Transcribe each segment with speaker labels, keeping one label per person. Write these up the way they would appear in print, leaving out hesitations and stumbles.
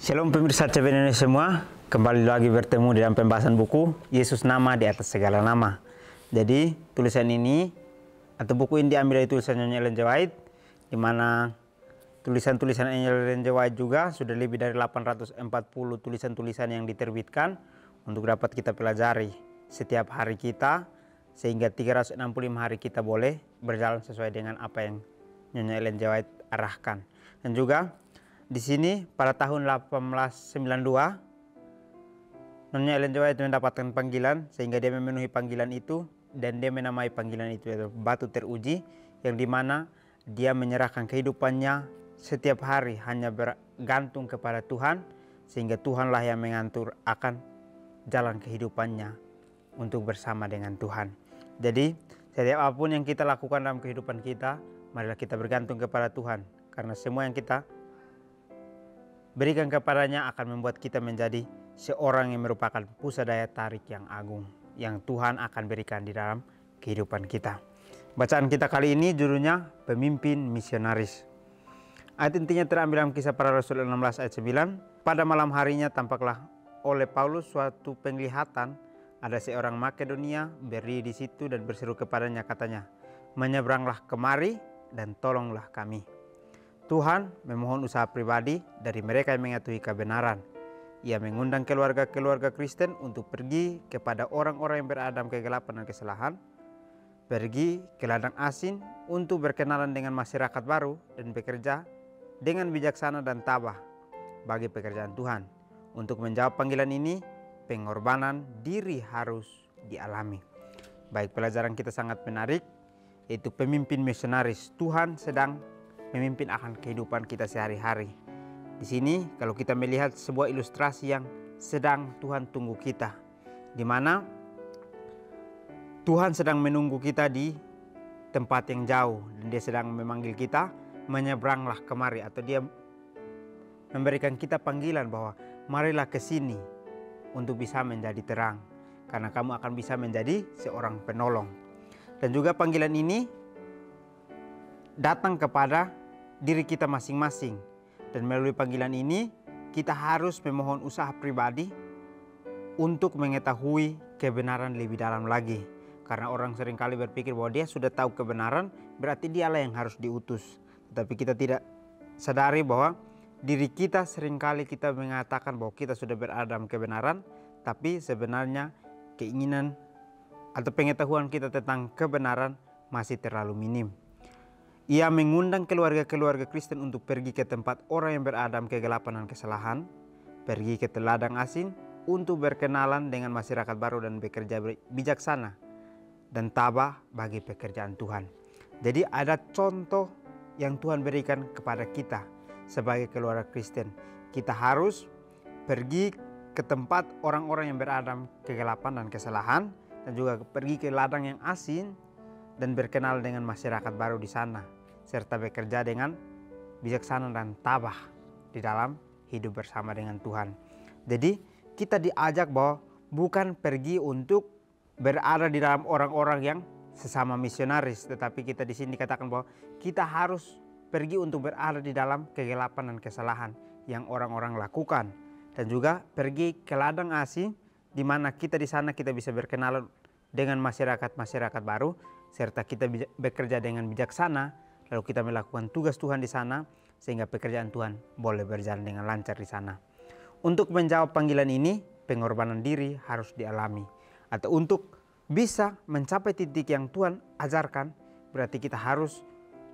Speaker 1: Shalom pemirsa CBN semua, kembali lagi bertemu dalam pembahasan buku Yesus Nama di Atas Segala Nama. Jadi tulisan ini atau buku ini diambil dari tulisan Nyonya Ellen G. White, di mana tulisan-tulisan Ellen G. White juga sudah lebih dari 840 tulisan-tulisan yang diterbitkan untuk dapat kita pelajari setiap hari kita, sehingga 365 hari kita boleh berjalan sesuai dengan apa yang Nyonya Ellen G. White arahkan. Dan juga di sini pada tahun 1892 Nyonya Ellen G. White mendapatkan panggilan, sehingga dia memenuhi panggilan itu dan dia menamai panggilan itu yaitu batu teruji, yang dimana dia menyerahkan kehidupannya setiap hari hanya bergantung kepada Tuhan, sehingga Tuhanlah yang mengatur akan jalan kehidupannya untuk bersama dengan Tuhan. Jadi setiap apapun yang kita lakukan dalam kehidupan kita, marilah kita bergantung kepada Tuhan, karena semua yang kita berikan kepadanya akan membuat kita menjadi seorang yang merupakan pusat daya tarik yang agung yang Tuhan akan berikan di dalam kehidupan kita. Bacaan kita kali ini judulnya Pemimpin Misionaris. Ayat intinya terambil dalam Kisah Para Rasul 16 ayat 9. Pada malam harinya tampaklah oleh Paulus suatu penglihatan, ada seorang Makedonia berdiri di situ dan berseru kepadanya, katanya, "Menyeberanglah kemari dan tolonglah kami." Tuhan memohon usaha pribadi dari mereka yang mengetahui kebenaran. Ia mengundang keluarga-keluarga Kristen untuk pergi kepada orang-orang yang berada dalam kegelapan dan kesalahan, pergi ke ladang asing untuk berkenalan dengan masyarakat baru dan bekerja dengan bijaksana dan tabah bagi pekerjaan Tuhan. Untuk menjawab panggilan ini, pengorbanan diri harus dialami. Baik, pelajaran kita sangat menarik, yaitu pemimpin misionaris. Tuhan sedang memimpin akan kehidupan kita sehari-hari. Di sini kalau kita melihat sebuah ilustrasi yang sedang Tuhan tunggu kita, di mana Tuhan sedang menunggu kita di tempat yang jauh dan dia sedang memanggil kita, menyeberanglah kemari, atau dia memberikan kita panggilan bahwa marilah ke sini untuk bisa menjadi terang, karena kamu akan bisa menjadi seorang penolong. Dan juga panggilan ini datang kepada diri kita masing-masing. Dan melalui panggilan ini kita harus memohon usaha pribadi untuk mengetahui kebenaran lebih dalam lagi. Karena orang seringkali berpikir bahwa dia sudah tahu kebenaran, berarti dialah yang harus diutus. Tetapi kita tidak sadari bahwa diri kita seringkali kita mengatakan bahwa kita sudah berada dalam kebenaran, tapi sebenarnya keinginan atau pengetahuan kita tentang kebenaran masih terlalu minim. Ia mengundang keluarga-keluarga Kristen untuk pergi ke tempat orang yang berada dalam kegelapan dan kesalahan, pergi ke ladang asing untuk berkenalan dengan masyarakat baru dan bekerja bijaksana dan tabah bagi pekerjaan Tuhan. Jadi ada contoh yang Tuhan berikan kepada kita sebagai keluarga Kristen. Kita harus pergi ke tempat orang-orang yang berada dalam kegelapan dan kesalahan, dan juga pergi ke ladang yang asing dan berkenal dengan masyarakat baru di sana, serta bekerja dengan bijaksana dan tabah di dalam hidup bersama dengan Tuhan. Jadi kita diajak bahwa bukan pergi untuk berada di dalam orang-orang yang sesama misionaris, tetapi kita di sini dikatakan bahwa kita harus pergi untuk berada di dalam kegelapan dan kesalahan yang orang-orang lakukan, dan juga pergi ke ladang asing di mana kita di sana kita bisa berkenalan dengan masyarakat baru, serta kita bekerja dengan bijaksana, lalu kita melakukan tugas Tuhan di sana sehingga pekerjaan Tuhan boleh berjalan dengan lancar di sana. Untuk menjawab panggilan ini, pengorbanan diri harus dialami. Atau untuk bisa mencapai titik yang Tuhan ajarkan, berarti kita harus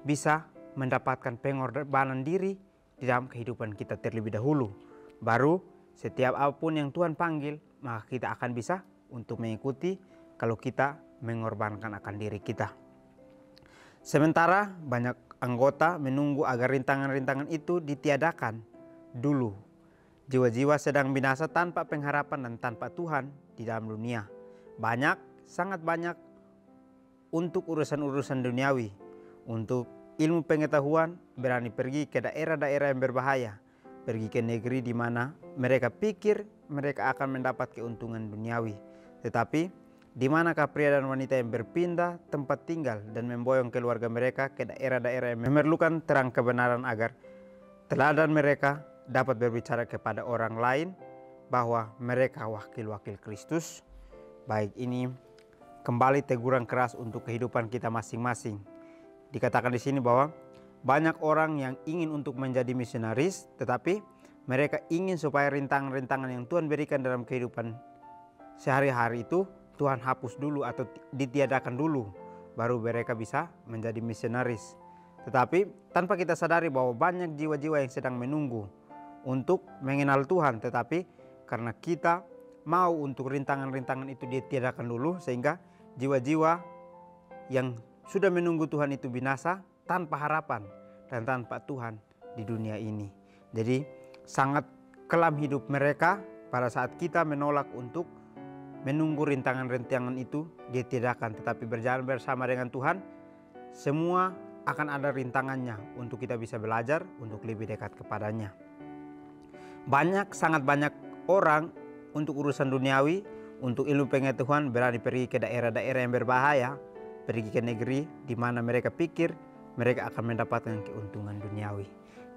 Speaker 1: bisa mendapatkan pengorbanan diri di dalam kehidupan kita terlebih dahulu. Baru setiap apapun yang Tuhan panggil, maka kita akan bisa untuk mengikuti kalau kita mengorbankan akan diri kita. Sementara banyak anggota menunggu agar rintangan-rintangan itu ditiadakan dulu. Jiwa-jiwa sedang binasa tanpa pengharapan dan tanpa Tuhan di dalam dunia. Sangat banyak untuk urusan-urusan duniawi. Untuk ilmu pengetahuan berani pergi ke daerah-daerah yang berbahaya. Pergi ke negeri di mana mereka pikir mereka akan mendapat keuntungan duniawi. Tetapi di manakah pria dan wanita yang berpindah tempat tinggal dan memboyong keluarga mereka ke daerah-daerah yang memerlukan terang kebenaran agar teladan mereka dapat berbicara kepada orang lain bahwa mereka wakil-wakil Kristus. Baik, ini kembali teguran keras untuk kehidupan kita masing-masing. Dikatakan di sini bahwa banyak orang yang ingin untuk menjadi misionaris, tetapi mereka ingin supaya rintangan-rintangan yang Tuhan berikan dalam kehidupan sehari-hari itu Tuhan hapus dulu atau ditiadakan dulu, baru mereka bisa menjadi misionaris. Tetapi tanpa kita sadari bahwa banyak jiwa-jiwa yang sedang menunggu untuk mengenal Tuhan, tetapi karena kita mau untuk rintangan-rintangan itu ditiadakan dulu, sehingga jiwa-jiwa yang sudah menunggu Tuhan itu binasa tanpa harapan dan tanpa Tuhan di dunia ini. Jadi sangat kelam hidup mereka pada saat kita menolak untuk menunggu rintangan-rintangan itu ditiadakan, tetapi berjalan bersama dengan Tuhan, semua akan ada rintangannya untuk kita bisa belajar untuk lebih dekat kepadanya. Sangat banyak orang untuk urusan duniawi, untuk ilmu pengetahuan berani pergi ke daerah-daerah yang berbahaya, pergi ke negeri di mana mereka pikir mereka akan mendapatkan keuntungan duniawi.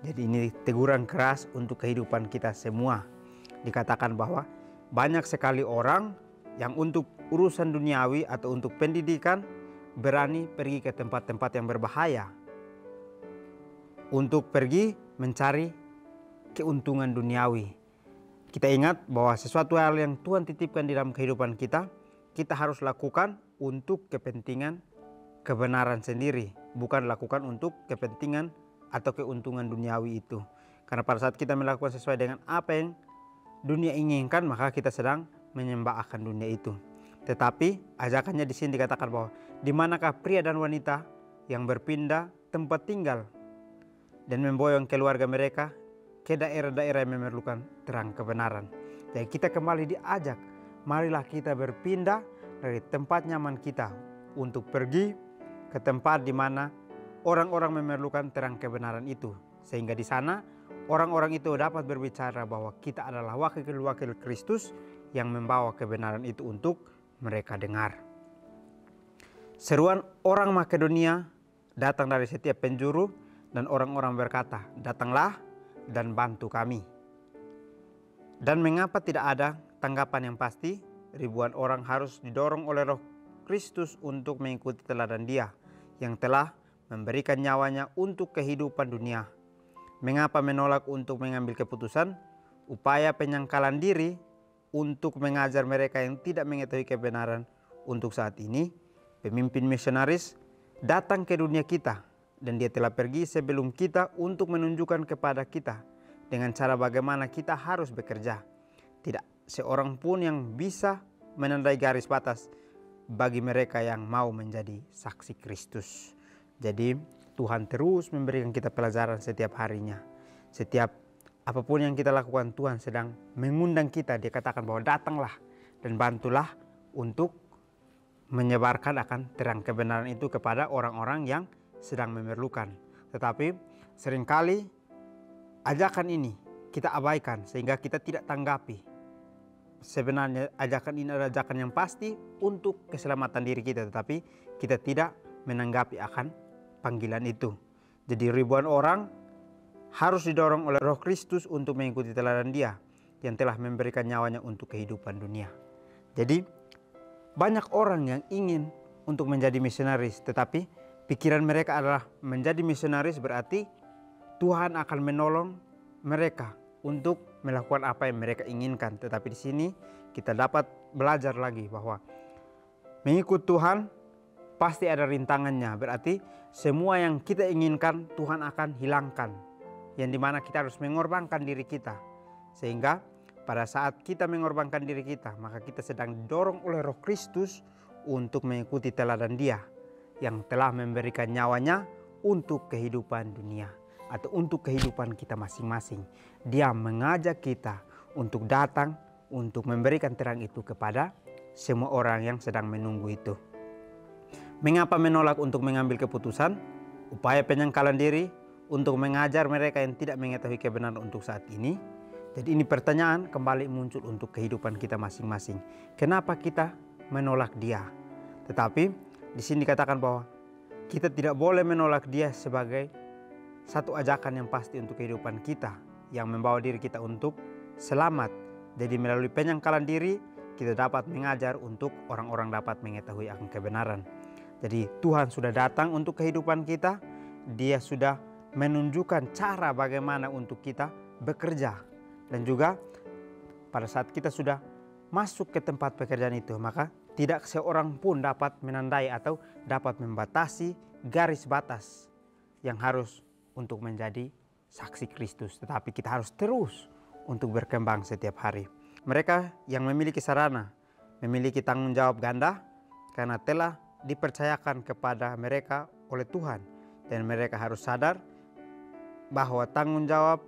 Speaker 1: Jadi ini teguran keras untuk kehidupan kita semua. Dikatakan bahwa banyak sekali orang yang untuk urusan duniawi atau untuk pendidikan berani pergi ke tempat-tempat yang berbahaya untuk pergi mencari keuntungan duniawi. Kita ingat bahwa sesuatu hal yang Tuhan titipkan di dalam kehidupan kita, kita harus lakukan untuk kepentingan kebenaran sendiri, bukan lakukan untuk kepentingan atau keuntungan duniawi itu. Karena pada saat kita melakukan sesuai dengan apa yang dunia inginkan, maka kita sedang menyembah akan dunia itu. Tetapi ajakannya di sini dikatakan bahwa di manakah pria dan wanita yang berpindah tempat tinggal dan memboyong keluarga mereka ke daerah-daerah yang memerlukan terang kebenaran. Jadi kita kembali diajak, marilah kita berpindah dari tempat nyaman kita untuk pergi ke tempat di mana orang-orang memerlukan terang kebenaran itu. Sehingga di sana orang-orang itu dapat berbicara bahwa kita adalah wakil-wakil Kristus yang membawa kebenaran itu untuk mereka dengar. Seruan orang Makedonia datang dari setiap penjuru dan orang-orang berkata, "Datanglah dan bantu kami." Dan mengapa tidak ada tanggapan yang pasti? Ribuan orang harus didorong oleh Roh Kristus untuk mengikuti teladan Dia yang telah memberikan nyawanya untuk kehidupan dunia. Mengapa menolak untuk mengambil keputusan? Upaya penyangkalan diri untuk mengajar mereka yang tidak mengetahui kebenaran. Untuk saat ini, pemimpin misionaris datang ke dunia kita, dan dia telah pergi sebelum kita untuk menunjukkan kepada kita dengan cara bagaimana kita harus bekerja. Tidak seorang pun yang bisa menandai garis batas bagi mereka yang mau menjadi saksi Kristus. Jadi Tuhan terus memberikan kita pelajaran setiap harinya. Setiap apapun yang kita lakukan, Tuhan sedang mengundang kita. Dia katakan bahwa datanglah dan bantulah untuk menyebarkan akan terang kebenaran itu kepada orang-orang yang sedang memerlukan. Tetapi seringkali ajakan ini kita abaikan sehingga kita tidak tanggapi. Sebenarnya ajakan ini adalah ajakan yang pasti untuk keselamatan diri kita, tetapi kita tidak menanggapi akan panggilan itu. Jadi ribuan orang harus didorong oleh Roh Kristus untuk mengikuti teladan Dia yang telah memberikan nyawanya untuk kehidupan dunia. Jadi banyak orang yang ingin untuk menjadi misionaris, tetapi pikiran mereka adalah menjadi misionaris berarti Tuhan akan menolong mereka untuk melakukan apa yang mereka inginkan. Tetapi di sini kita dapat belajar lagi bahwa mengikut Tuhan pasti ada rintangannya. Berarti semua yang kita inginkan Tuhan akan hilangkan, yang dimana kita harus mengorbankan diri kita. Sehingga pada saat kita mengorbankan diri kita, maka kita sedang didorong oleh Roh Kristus untuk mengikuti teladan Dia yang telah memberikan nyawanya untuk kehidupan dunia atau untuk kehidupan kita masing-masing. Dia mengajak kita untuk datang untuk memberikan terang itu kepada semua orang yang sedang menunggu itu. Mengapa menolak untuk mengambil keputusan? Upaya penyangkalan diri untuk mengajar mereka yang tidak mengetahui kebenaran untuk saat ini. Jadi ini pertanyaan kembali muncul untuk kehidupan kita masing-masing. Kenapa kita menolak Dia? Tetapi di sini dikatakan bahwa kita tidak boleh menolak Dia sebagai satu ajakan yang pasti untuk kehidupan kita, yang membawa diri kita untuk selamat. Jadi melalui penyangkalan diri kita dapat mengajar untuk orang-orang dapat mengetahui akan kebenaran. Jadi Tuhan sudah datang untuk kehidupan kita. Dia sudah menunjukkan cara bagaimana untuk kita bekerja. Dan juga pada saat kita sudah masuk ke tempat pekerjaan itu, maka tidak seorang pun dapat menandai atau dapat membatasi garis batas yang harus untuk menjadi saksi Kristus. Tetapi kita harus terus untuk berkembang setiap hari. Mereka yang memiliki sarana, memiliki tanggung jawab ganda karena telah dipercayakan kepada mereka oleh Tuhan. Dan mereka harus sadar bahwa tanggung jawab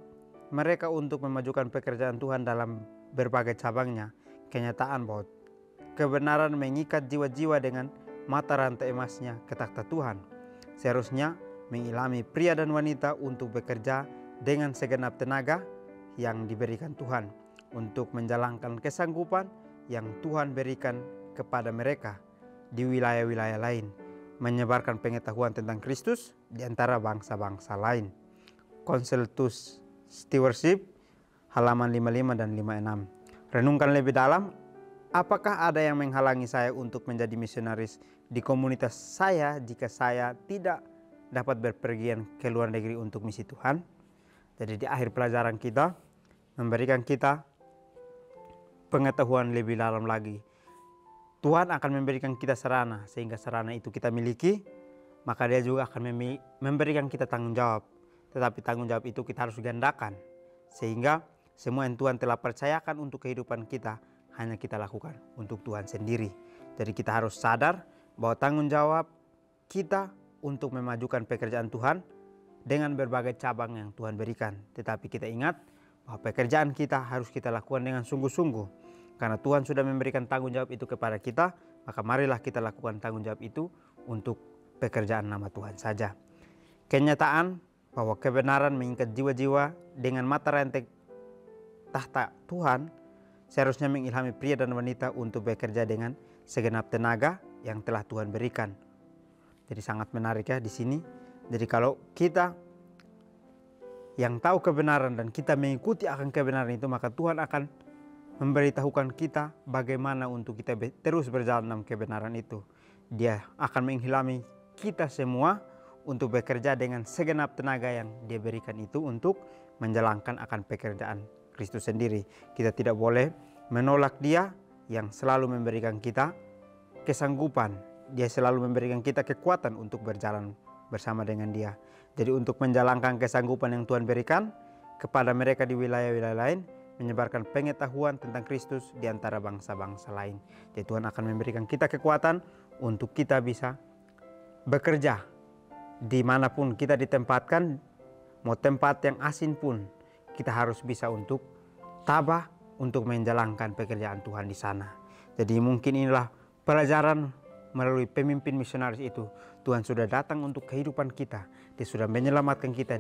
Speaker 1: mereka untuk memajukan pekerjaan Tuhan dalam berbagai cabangnya, kenyataan bahwa kebenaran mengikat jiwa-jiwa dengan mata rantai emasnya ke takhta Tuhan. Seharusnya mengilhami pria dan wanita untuk bekerja dengan segenap tenaga yang diberikan Tuhan untuk menjalankan kesanggupan yang Tuhan berikan kepada mereka di wilayah-wilayah lain, menyebarkan pengetahuan tentang Kristus di antara bangsa-bangsa lain. Consultus Stewardship halaman 55 dan 56. Renungkan lebih dalam, apakah ada yang menghalangi saya untuk menjadi misionaris di komunitas saya jika saya tidak dapat berpergian ke luar negeri untuk misi Tuhan? Jadi di akhir pelajaran kita memberikan kita pengetahuan lebih dalam lagi. Tuhan akan memberikan kita sarana, sehingga sarana itu kita miliki, maka Dia juga akan memberikan kita tanggung jawab. Tetapi tanggung jawab itu kita harus gandakan, sehingga semua yang Tuhan telah percayakan untuk kehidupan kita hanya kita lakukan untuk Tuhan sendiri. Jadi kita harus sadar bahwa tanggung jawab kita untuk memajukan pekerjaan Tuhan dengan berbagai cabang yang Tuhan berikan. Tetapi kita ingat bahwa pekerjaan kita harus kita lakukan dengan sungguh-sungguh. Karena Tuhan sudah memberikan tanggung jawab itu kepada kita, maka marilah kita lakukan tanggung jawab itu untuk pekerjaan nama Tuhan saja. Kenyataan bahwa kebenaran mengikat jiwa-jiwa dengan mata rantai tahta Tuhan seharusnya mengilhami pria dan wanita untuk bekerja dengan segenap tenaga yang telah Tuhan berikan. Jadi sangat menarik ya di sini. Jadi kalau kita yang tahu kebenaran dan kita mengikuti akan kebenaran itu, maka Tuhan akan memberitahukan kita bagaimana untuk kita terus berjalan dalam kebenaran itu. Dia akan menghilami kita semua untuk bekerja dengan segenap tenaga yang Dia berikan itu untuk menjalankan akan pekerjaan Kristus sendiri. Kita tidak boleh menolak Dia yang selalu memberikan kita kesanggupan. Dia selalu memberikan kita kekuatan untuk berjalan bersama dengan Dia. Jadi untuk menjalankan kesanggupan yang Tuhan berikan kepada mereka di wilayah-wilayah lain, menyebarkan pengetahuan tentang Kristus di antara bangsa-bangsa lain. Jadi Tuhan akan memberikan kita kekuatan untuk kita bisa bekerja dimanapun kita ditempatkan, mau tempat yang asing pun kita harus bisa untuk tabah untuk menjalankan pekerjaan Tuhan di sana. Jadi mungkin inilah pelajaran melalui pemimpin misionaris itu. Tuhan sudah datang untuk kehidupan kita. Dia sudah menyelamatkan kita.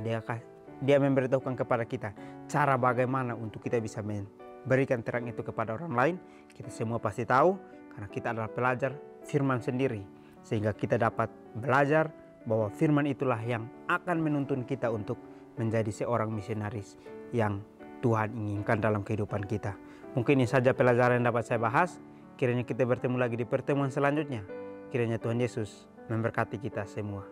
Speaker 1: Dia memberitahukan kepada kita cara bagaimana untuk kita bisa memberikan terang itu kepada orang lain. Kita semua pasti tahu karena kita adalah pelajar firman sendiri. Sehingga kita dapat belajar bahwa firman itulah yang akan menuntun kita untuk menjadi seorang misionaris yang Tuhan inginkan dalam kehidupan kita. Mungkin ini saja pelajaran yang dapat saya bahas. Kiranya kita bertemu lagi di pertemuan selanjutnya. Kiranya Tuhan Yesus memberkati kita semua.